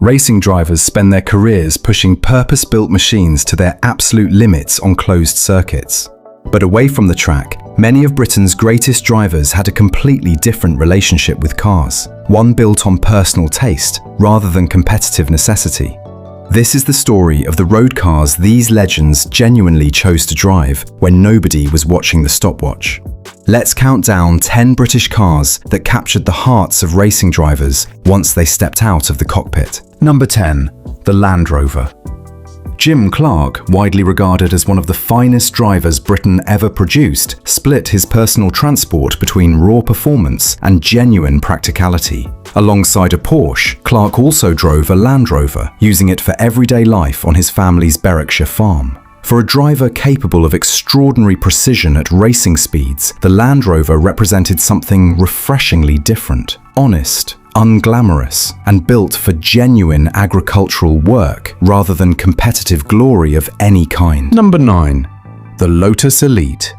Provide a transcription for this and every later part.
Racing drivers spend their careers pushing purpose-built machines to their absolute limits on closed circuits. But away from the track, many of Britain's greatest drivers had a completely different relationship with cars, one built on personal taste rather than competitive necessity. This is the story of the road cars these legends genuinely chose to drive when nobody was watching the stopwatch. Let's count down 10 British cars that captured the hearts of racing drivers once they stepped out of the cockpit. Number 10. The Land Rover. Jim Clark, widely regarded as one of the finest drivers Britain ever produced, split his personal transport between raw performance and genuine practicality. Alongside a Porsche, Clark also drove a Land Rover, using it for everyday life on his family's Berwickshire farm. For a driver capable of extraordinary precision at racing speeds, the Land Rover represented something refreshingly different, honest, unglamorous, and built for genuine agricultural work rather than competitive glory of any kind. Number 9. The Lotus Elite.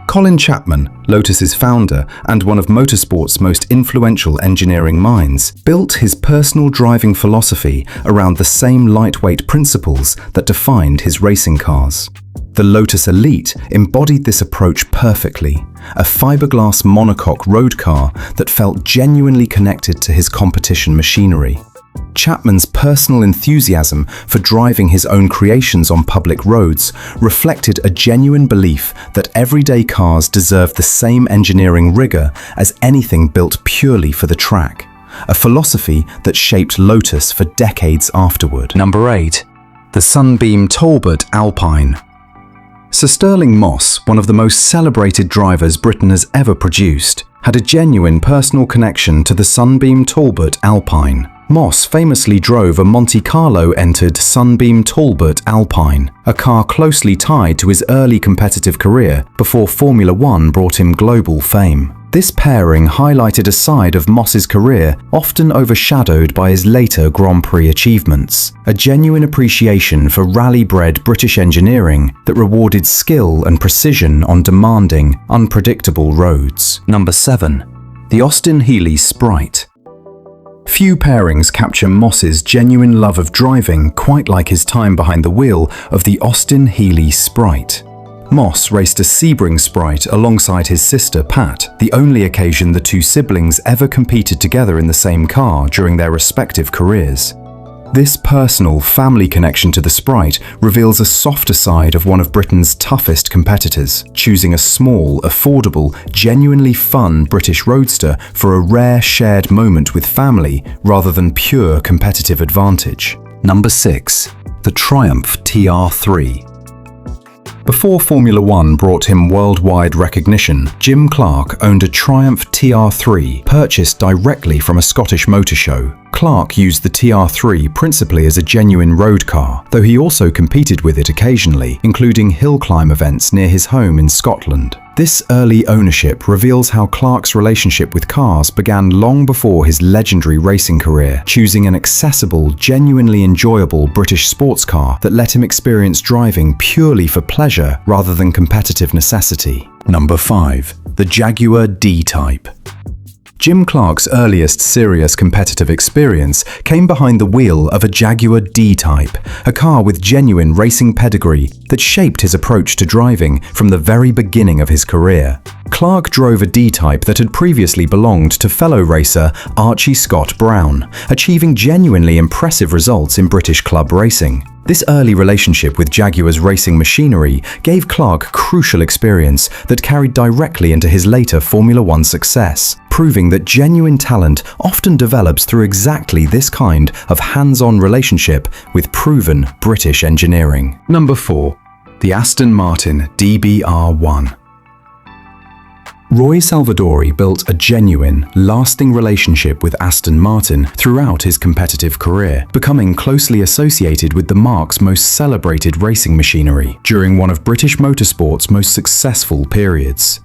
Colin Chapman, Lotus's founder and one of motorsport's most influential engineering minds, built his personal driving philosophy around the same lightweight principles that defined his racing cars. The Lotus Elite embodied this approach perfectly, a fiberglass monocoque road car that felt genuinely connected to his competition machinery. Chapman's personal enthusiasm for driving his own creations on public roads reflected a genuine belief that everyday cars deserved the same engineering rigor as anything built purely for the track, a philosophy that shaped Lotus for decades afterward. Number 8. The Sunbeam Talbot Alpine. Sir Stirling Moss, one of the most celebrated drivers Britain has ever produced, had a genuine personal connection to the Sunbeam Talbot Alpine. Moss famously drove a Monte Carlo-entered Sunbeam Talbot Alpine, a car closely tied to his early competitive career before Formula One brought him global fame. This pairing highlighted a side of Moss's career often overshadowed by his later Grand Prix achievements, a genuine appreciation for rally-bred British engineering that rewarded skill and precision on demanding, unpredictable roads. Number 7. The Austin-Healey Sprite. Few pairings capture Moss's genuine love of driving quite like his time behind the wheel of the Austin-Healey Sprite. Moss raced a Sebring Sprite alongside his sister Pat, the only occasion the two siblings ever competed together in the same car during their respective careers. This personal family connection to the Sprite reveals a softer side of one of Britain's toughest competitors, choosing a small, affordable, genuinely fun British roadster for a rare shared moment with family rather than pure competitive advantage. Number 6. The Triumph TR3. Before Formula One brought him worldwide recognition, Jim Clark owned a Triumph TR3 purchased directly from a Scottish motor show. Clark used the TR3 principally as a genuine road car, though he also competed with it occasionally, including hill climb events near his home in Scotland. This early ownership reveals how Clark's relationship with cars began long before his legendary racing career, choosing an accessible, genuinely enjoyable British sports car that let him experience driving purely for pleasure rather than competitive necessity. Number 5. The Jaguar D-Type. Jim Clark's earliest serious competitive experience came behind the wheel of a Jaguar D-Type, a car with genuine racing pedigree that shaped his approach to driving from the very beginning of his career. Clark drove a D-Type that had previously belonged to fellow racer Archie Scott Brown, achieving genuinely impressive results in British club racing. This early relationship with Jaguar's racing machinery gave Clark crucial experience that carried directly into his later Formula One success, proving that genuine talent often develops through exactly this kind of hands-on relationship with proven British engineering. Number 4. The Aston Martin DBR1. Roy Salvadori built a genuine, lasting relationship with Aston Martin throughout his competitive career, becoming closely associated with the marque's most celebrated racing machinery during one of British motorsport's most successful periods.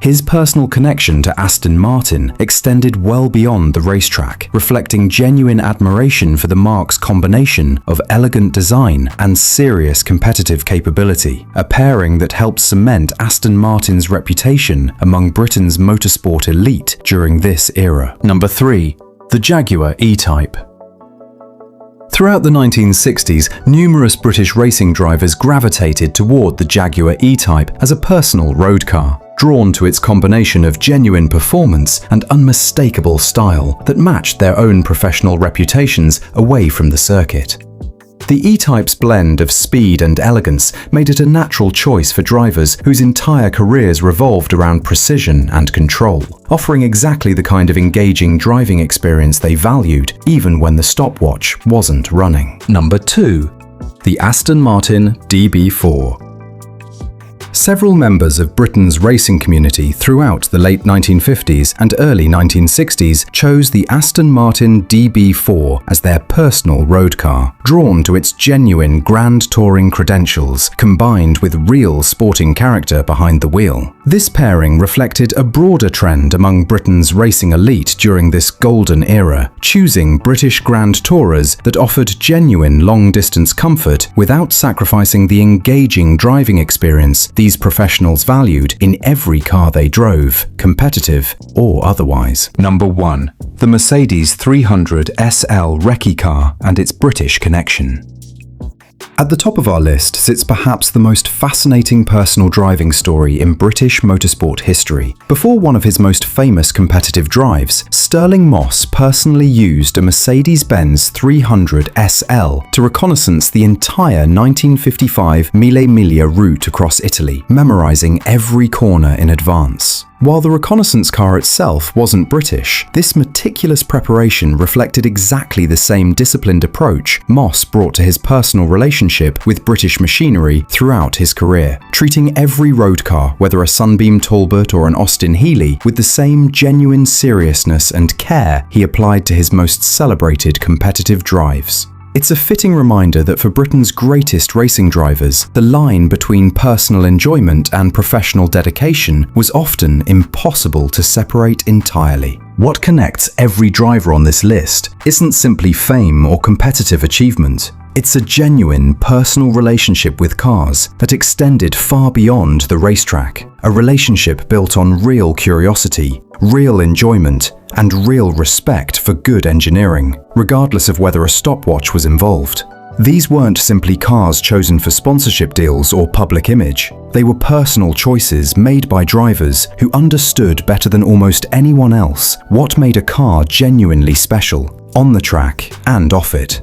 His personal connection to Aston Martin extended well beyond the racetrack, reflecting genuine admiration for the marque's combination of elegant design and serious competitive capability, a pairing that helped cement Aston Martin's reputation among Britain's motorsport elite during this era. Number 3. The Jaguar E-Type. Throughout the 1960s, numerous British racing drivers gravitated toward the Jaguar E-Type as a personal road car, drawn to its combination of genuine performance and unmistakable style that matched their own professional reputations away from the circuit. The E-Type's blend of speed and elegance made it a natural choice for drivers whose entire careers revolved around precision and control, offering exactly the kind of engaging driving experience they valued, even when the stopwatch wasn't running. Number 2. The Aston Martin DB4. Several members of Britain's racing community throughout the late 1950s and early 1960s chose the Aston Martin DB4 as their personal road car, drawn to its genuine grand touring credentials combined with real sporting character behind the wheel. This pairing reflected a broader trend among Britain's racing elite during this golden era, choosing British grand tourers that offered genuine long-distance comfort without sacrificing the engaging driving experience these professionals valued in every car they drove, competitive or otherwise. Number 1. The Mercedes 300 SL recce car and its British connection. At the top of our list sits perhaps the most fascinating personal driving story in British motorsport history. Before one of his most famous competitive drives, Stirling Moss personally used a Mercedes-Benz 300 SL to reconnaissance the entire 1955 Mille Miglia route across Italy, memorizing every corner in advance. While the reconnaissance car itself wasn't British, this meticulous preparation reflected exactly the same disciplined approach Moss brought to his personal relationship with British machinery throughout his career, treating every road car, whether a Sunbeam Talbot or an Austin-Healey, with the same genuine seriousness and care he applied to his most celebrated competitive drives. It's a fitting reminder that for Britain's greatest racing drivers, the line between personal enjoyment and professional dedication was often impossible to separate entirely. What connects every driver on this list isn't simply fame or competitive achievement. It's a genuine personal relationship with cars that extended far beyond the racetrack, a relationship built on real curiosity, real enjoyment, and real respect for good engineering, regardless of whether a stopwatch was involved. These weren't simply cars chosen for sponsorship deals or public image. They were personal choices made by drivers who understood better than almost anyone else what made a car genuinely special, on the track and off it.